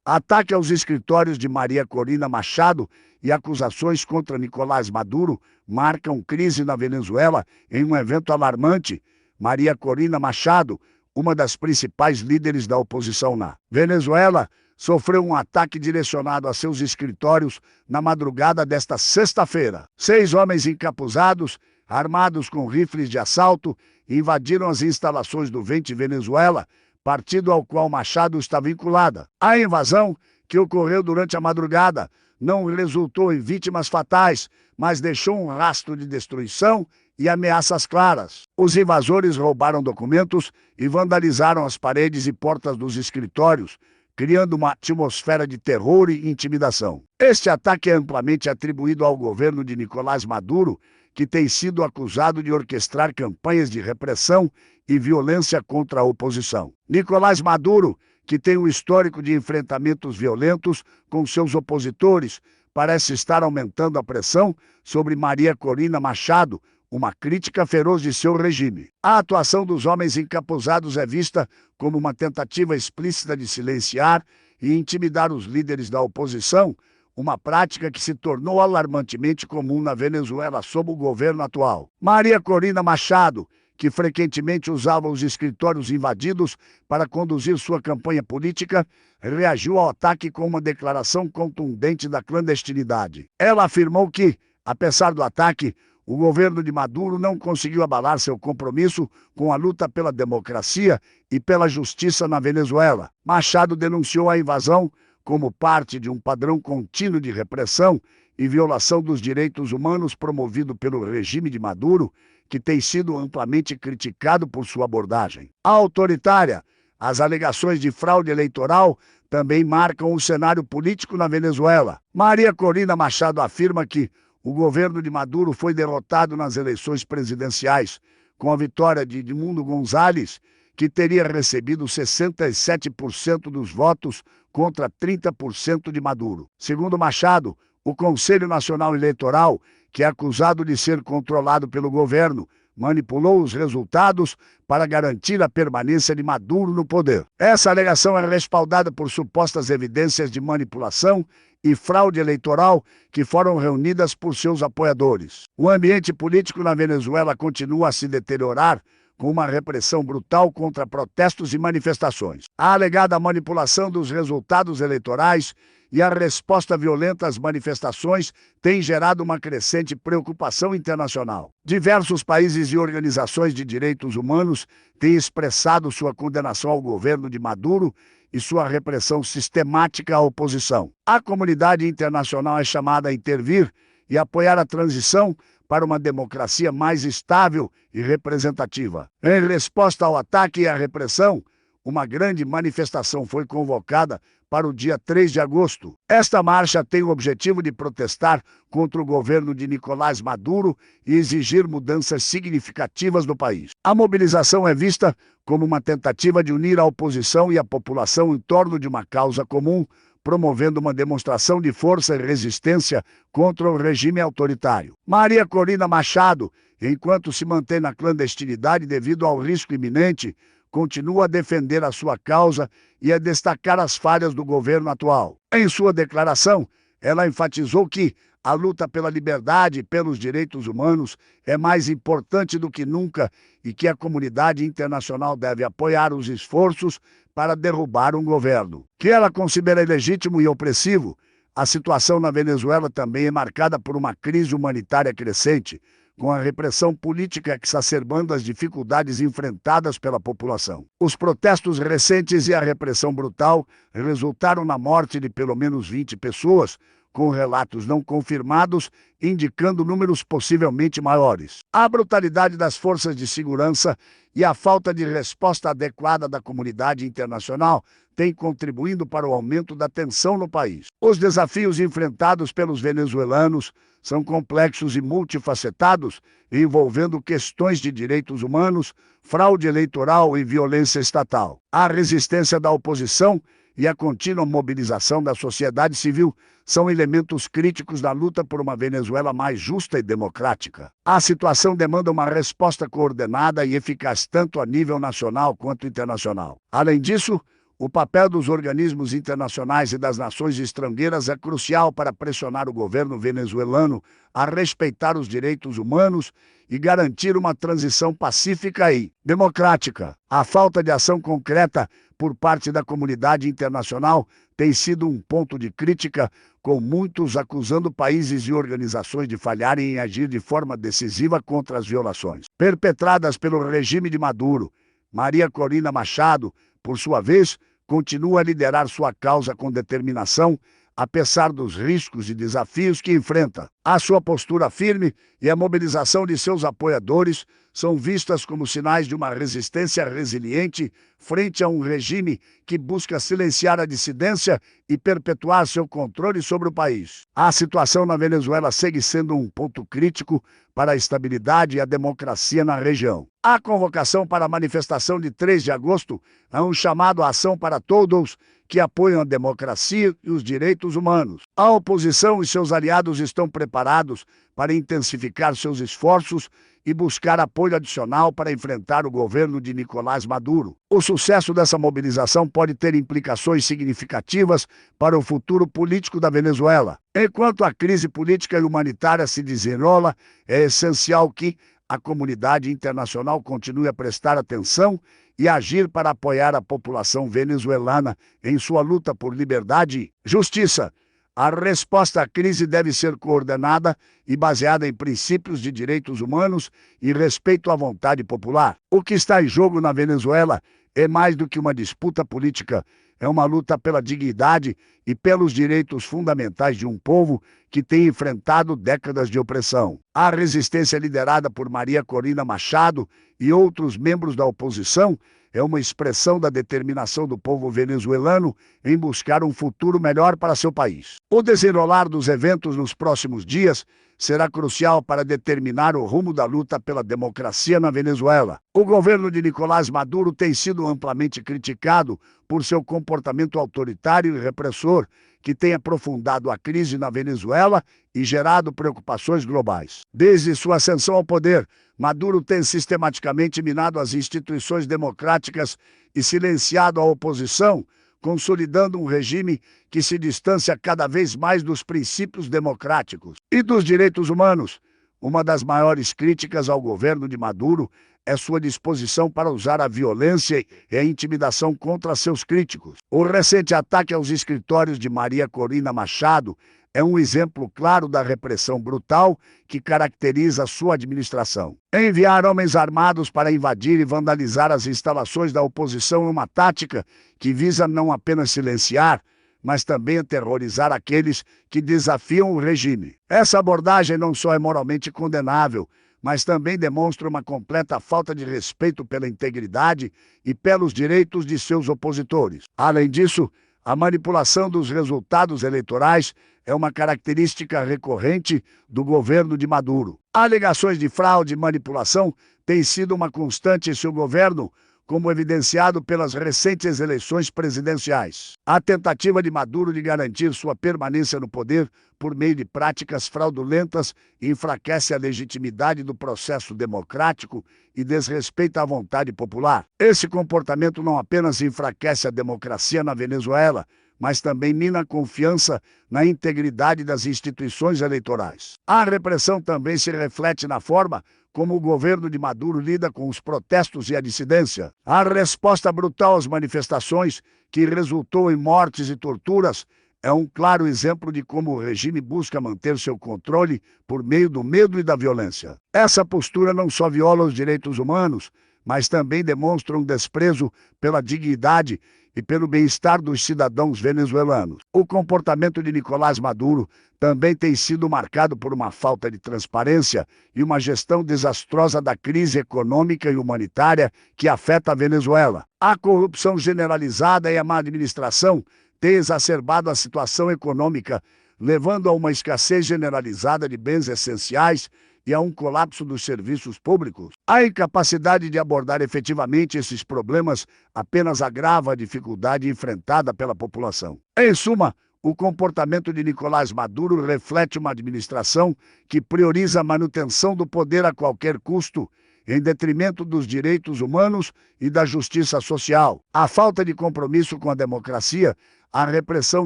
Ataque aos escritórios de Maria Corina Machado e acusações contra Nicolás Maduro marcam crise na Venezuela em um evento alarmante. Maria Corina Machado, uma das principais líderes da oposição na Venezuela, sofreu um ataque direcionado a seus escritórios na madrugada desta sexta-feira. 6 homens encapuzados, armados com rifles de assalto, invadiram as instalações do Vente Venezuela, partido ao qual Machado está vinculada. A invasão, que ocorreu durante a madrugada, não resultou em vítimas fatais, mas deixou um rastro de destruição e ameaças claras. Os invasores roubaram documentos e vandalizaram as paredes e portas dos escritórios, criando uma atmosfera de terror e intimidação. Este ataque é amplamente atribuído ao governo de Nicolás Maduro, que tem sido acusado de orquestrar campanhas de repressão e violência contra a oposição. Nicolás Maduro, que tem um histórico de enfrentamentos violentos com seus opositores, parece estar aumentando a pressão sobre Maria Corina Machado, uma crítica feroz de seu regime. A atuação dos homens encapuzados é vista como uma tentativa explícita de silenciar e intimidar os líderes da oposição, uma prática que se tornou alarmantemente comum na Venezuela sob o governo atual. Maria Corina Machado, que frequentemente usava os escritórios invadidos para conduzir sua campanha política, reagiu ao ataque com uma declaração contundente da clandestinidade. Ela afirmou que, apesar do ataque, o governo de Maduro não conseguiu abalar seu compromisso com a luta pela democracia e pela justiça na Venezuela. Machado denunciou a invasão como parte de um padrão contínuo de repressão e violação dos direitos humanos promovido pelo regime de Maduro, que tem sido amplamente criticado por sua abordagem autoritária. As alegações de fraude eleitoral também marcam o cenário político na Venezuela. Maria Corina Machado afirma que o governo de Maduro foi derrotado nas eleições presidenciais, com a vitória de Edmundo González, que teria recebido 67% dos votos contra 30% de Maduro. Segundo Machado, o Conselho Nacional Eleitoral, que é acusado de ser controlado pelo governo, manipulou os resultados para garantir a permanência de Maduro no poder. Essa alegação é respaldada por supostas evidências de manipulação e fraude eleitoral que foram reunidas por seus apoiadores. O ambiente político na Venezuela continua a se deteriorar, com uma repressão brutal contra protestos e manifestações. A alegada manipulação dos resultados eleitorais e a resposta violenta às manifestações tem gerado uma crescente preocupação internacional. Diversos países e organizações de direitos humanos têm expressado sua condenação ao governo de Maduro e sua repressão sistemática à oposição. A comunidade internacional é chamada a intervir e apoiar a transição para uma democracia mais estável e representativa. Em resposta ao ataque e à repressão, uma grande manifestação foi convocada para o dia 3 de agosto. Esta marcha tem o objetivo de protestar contra o governo de Nicolás Maduro e exigir mudanças significativas no país. A mobilização é vista como uma tentativa de unir a oposição e a população em torno de uma causa comum, promovendo uma demonstração de força e resistência contra o regime autoritário. Maria Corina Machado, enquanto se mantém na clandestinidade devido ao risco iminente, continua a defender a sua causa e a destacar as falhas do governo atual. Em sua declaração, ela enfatizou que a luta pela liberdade e pelos direitos humanos é mais importante do que nunca e que a comunidade internacional deve apoiar os esforços para derrubar um governo que ela considera ilegítimo e opressivo. A situação na Venezuela também é marcada por uma crise humanitária crescente, com a repressão política exacerbando as dificuldades enfrentadas pela população. Os protestos recentes e a repressão brutal resultaram na morte de pelo menos 20 pessoas, com relatos não confirmados indicando números possivelmente maiores. A brutalidade das forças de segurança e a falta de resposta adequada da comunidade internacional têm contribuído para o aumento da tensão no país. Os desafios enfrentados pelos venezuelanos são complexos e multifacetados, envolvendo questões de direitos humanos, fraude eleitoral e violência estatal. A resistência da oposição e a contínua mobilização da sociedade civil são elementos críticos da luta por uma Venezuela mais justa e democrática. A situação demanda uma resposta coordenada e eficaz tanto a nível nacional quanto internacional. Além disso, O papel dos organismos internacionais e das nações estrangeiras é crucial para pressionar o governo venezuelano a respeitar os direitos humanos e garantir uma transição pacífica e democrática. A falta de ação concreta por parte da comunidade internacional tem sido um ponto de crítica, com muitos acusando países e organizações de falharem em agir de forma decisiva contra as violações perpetradas pelo regime de Maduro. Maria Corina Machado, por sua vez, continua a liderar sua causa com determinação, apesar dos riscos e desafios que enfrenta. A sua postura firme e a mobilização de seus apoiadores são vistas como sinais de uma resistência resiliente frente a um regime que busca silenciar a dissidência e perpetuar seu controle sobre o país. A situação na Venezuela segue sendo um ponto crítico para a estabilidade e a democracia na região. A convocação para a manifestação de 3 de agosto é um chamado à ação para todos que apoiam a democracia e os direitos humanos. A oposição e seus aliados estão preparados para intensificar seus esforços e buscar apoio adicional para enfrentar o governo de Nicolás Maduro. O sucesso dessa mobilização pode ter implicações significativas para o futuro político da Venezuela. Enquanto a crise política e humanitária se desenrola, é essencial que a comunidade internacional continue a prestar atenção e agir para apoiar a população venezuelana em sua luta por liberdade e justiça. A resposta à crise deve ser coordenada e baseada em princípios de direitos humanos e respeito à vontade popular. O que está em jogo na Venezuela é mais do que uma disputa política, é uma luta pela dignidade e pelos direitos fundamentais de um povo que tem enfrentado décadas de opressão. A resistência liderada por Maria Corina Machado e outros membros da oposição é uma expressão da determinação do povo venezuelano em buscar um futuro melhor para seu país. O desenrolar dos eventos nos próximos dias será crucial para determinar o rumo da luta pela democracia na Venezuela. O governo de Nicolás Maduro tem sido amplamente criticado por seu comportamento autoritário e repressor, que tem aprofundado a crise na Venezuela e gerado preocupações globais. Desde sua ascensão ao poder, Maduro tem sistematicamente minado as instituições democráticas e silenciado a oposição, consolidando um regime que se distancia cada vez mais dos princípios democráticos e dos direitos humanos. Uma das maiores críticas ao governo de Maduro é sua disposição para usar a violência e a intimidação contra seus críticos. O recente ataque aos escritórios de Maria Corina Machado é um exemplo claro da repressão brutal que caracteriza sua administração. Enviar homens armados para invadir e vandalizar as instalações da oposição é uma tática que visa não apenas silenciar, mas também aterrorizar aqueles que desafiam o regime. Essa abordagem não só é moralmente condenável, mas também demonstra uma completa falta de respeito pela integridade e pelos direitos de seus opositores. Além disso, a manipulação dos resultados eleitorais é uma característica recorrente do governo de Maduro. Alegações de fraude e manipulação têm sido uma constante em seu governo, como evidenciado pelas recentes eleições presidenciais. A tentativa de Maduro de garantir sua permanência no poder por meio de práticas fraudulentas enfraquece a legitimidade do processo democrático e desrespeita a vontade popular. Esse comportamento não apenas enfraquece a democracia na Venezuela, mas também mina a confiança na integridade das instituições eleitorais. A repressão também se reflete na forma como o governo de Maduro lida com os protestos e a dissidência. A resposta brutal às manifestações, que resultou em mortes e torturas, é um claro exemplo de como o regime busca manter seu controle por meio do medo e da violência. Essa postura não só viola os direitos humanos, mas também demonstra um desprezo pela dignidade e pelo bem-estar dos cidadãos venezuelanos. O comportamento de Nicolás Maduro também tem sido marcado por uma falta de transparência e uma gestão desastrosa da crise econômica e humanitária que afeta a Venezuela. A corrupção generalizada e a má administração têm exacerbado a situação econômica, levando a uma escassez generalizada de bens essenciais e a um colapso dos serviços públicos. A incapacidade de abordar efetivamente esses problemas apenas agrava a dificuldade enfrentada pela população. Em suma, o comportamento de Nicolás Maduro reflete uma administração que prioriza a manutenção do poder a qualquer custo em detrimento dos direitos humanos e da justiça social. A falta de compromisso com a democracia, a repressão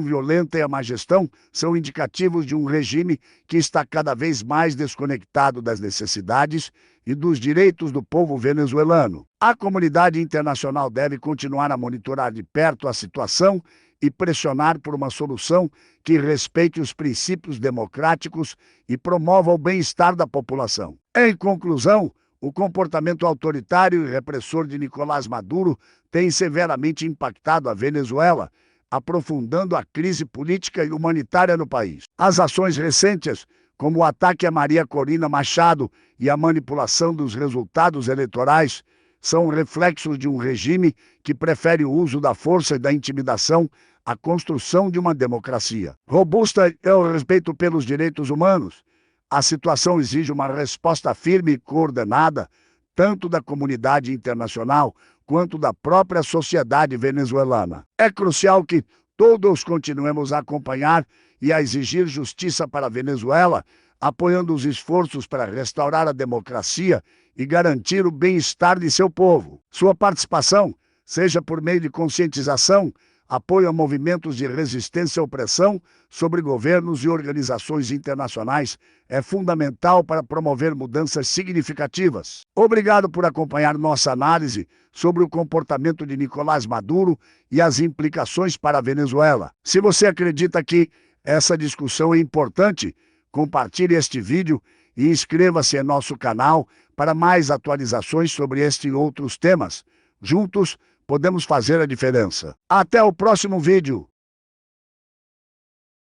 violenta e a má gestão são indicativos de um regime que está cada vez mais desconectado das necessidades e dos direitos do povo venezuelano. A comunidade internacional deve continuar a monitorar de perto a situação e pressionar por uma solução que respeite os princípios democráticos e promova o bem-estar da população. Em conclusão, o comportamento autoritário e repressor de Nicolás Maduro tem severamente impactado a Venezuela, aprofundando a crise política e humanitária no país. As ações recentes, como o ataque a Maria Corina Machado e a manipulação dos resultados eleitorais, são reflexos de um regime que prefere o uso da força e da intimidação à construção de uma democracia robusta e ao respeito pelos direitos humanos. A situação exige uma resposta firme e coordenada, tanto da comunidade internacional quanto da própria sociedade venezuelana. É crucial que todos continuemos a acompanhar e a exigir justiça para a Venezuela, apoiando os esforços para restaurar a democracia e garantir o bem-estar de seu povo. Sua participação, seja por meio de conscientização, apoio a movimentos de resistência à opressão sobre governos e organizações internacionais, é fundamental para promover mudanças significativas. Obrigado por acompanhar nossa análise sobre o comportamento de Nicolás Maduro e as implicações para a Venezuela. Se você acredita que essa discussão é importante, compartilhe este vídeo e inscreva-se em nosso canal para mais atualizações sobre este e outros temas. Juntos, podemos fazer a diferença. Até o próximo vídeo!